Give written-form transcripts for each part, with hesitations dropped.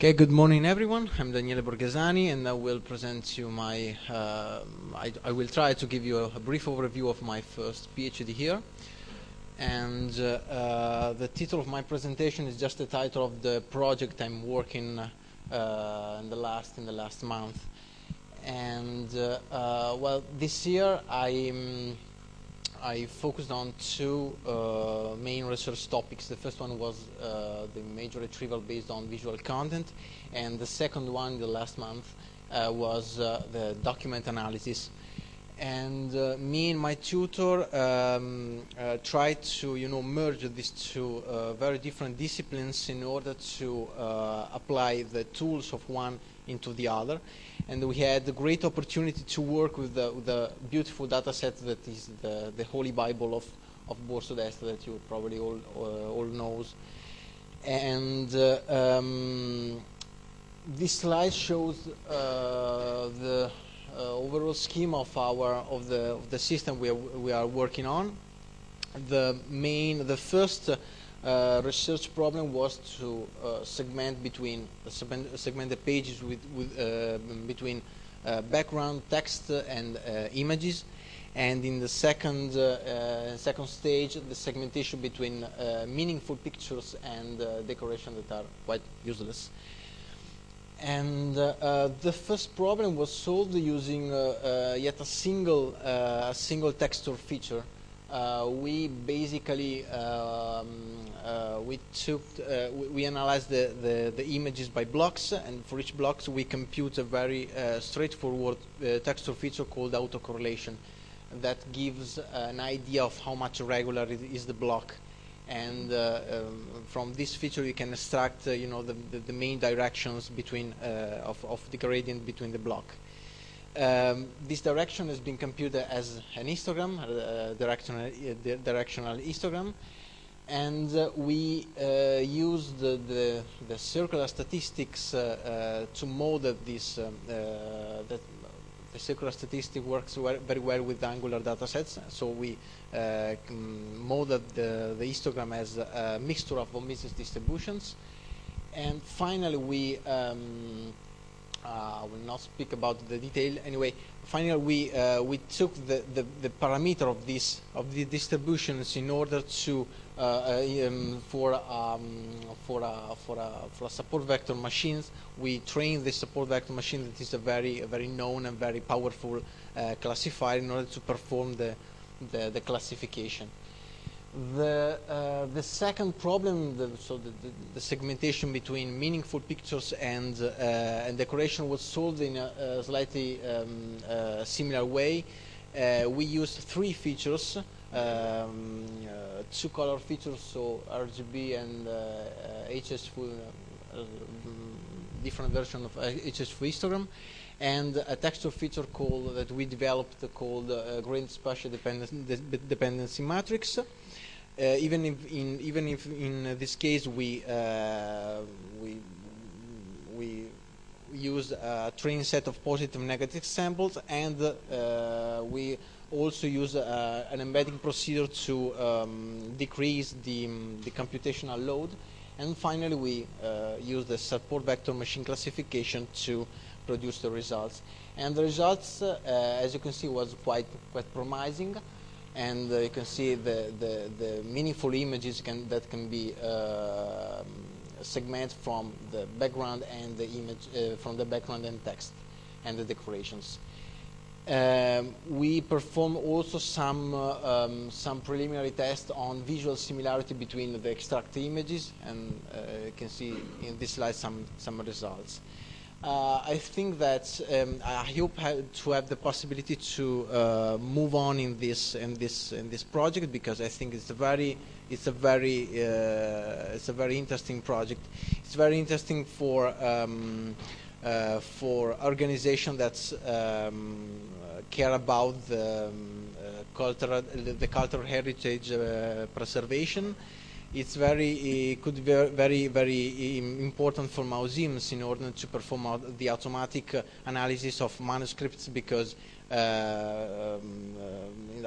Okay, good morning everyone. I'm Daniele Borghesani and I will present you my, I will try to give you a brief overview of my first PhD here. And the title of my presentation is just the title of the project I'm working in the last month. And well, this year I focused on two main research topics. The first one was the major retrieval based on visual content, and the second one, the last month, was the document analysis. And me and my tutor tried to merge these two very different disciplines in order to apply the tools of one into the other. And we had the great opportunity to work with the beautiful data set that is the Holy Bible of Borso Destro that you probably all knows. And this slide shows the overall scheme of the system we are working on. The first research problem was to segment the pages between background text and images, and in the second stage, the segmentation between meaningful pictures and decoration that are quite useless. And the first problem was solved using yet a single texture feature. We basically we analyzed the images by blocks, and for each blocks we compute a very straightforward texture feature called autocorrelation that gives an idea of how much regular is the block. And from this feature you can extract the main directions between of the gradient between the block. This direction has been computed as an histogram, directional histogram, and we used the circular statistics to model this. The circular statistic works very well with angular data sets, so we modeled the histogram as a mixture of von Mises distributions. And finally we I will not speak about the detail. Anyway, finally we took the parameter of the distributions in order to for support vector machines. We trained the support vector machine that is a very known and very powerful classifier in order to perform the classification. The second problem, the segmentation between meaningful pictures and decoration, was solved in a slightly similar way. We used three features, two color features, so RGB and HSV, different version of HSV histogram, and a texture feature that we developed called gradient spatial dependency matrix. Even if in this case we use a training set of positive and negative samples, and we also use an embedding procedure to decrease the computational load. And finally we use the support vector machine classification to produce the results. And the results, as you can see, was quite promising. And you can see the meaningful images that can be segmented from the background and the image, from the background and text and the decorations. We perform also some preliminary tests on visual similarity between the extracted images, and you can see in this slide some results. I think that I hope to have the possibility to move on in this project, because I think it's a very interesting project. It's very interesting for organizations that care about the cultural heritage preservation. It's could be very important for museums in order to perform the automatic analysis of manuscripts, because a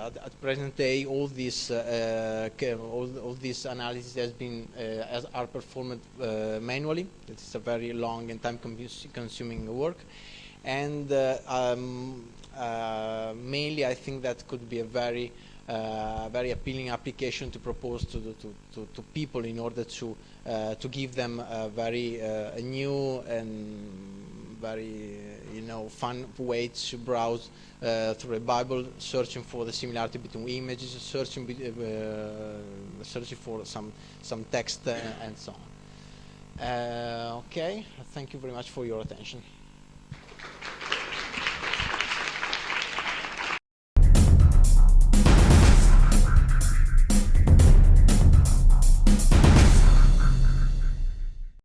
at present day, all this analysis has been are performed manually. It's a very long and time-consuming work, and mainly I think that could be a very appealing application to propose to people in order to give them a very new and very fun way to browse through a Bible, searching for the similarity between images, searching for some text and so on. Okay, thank you very much for your attention.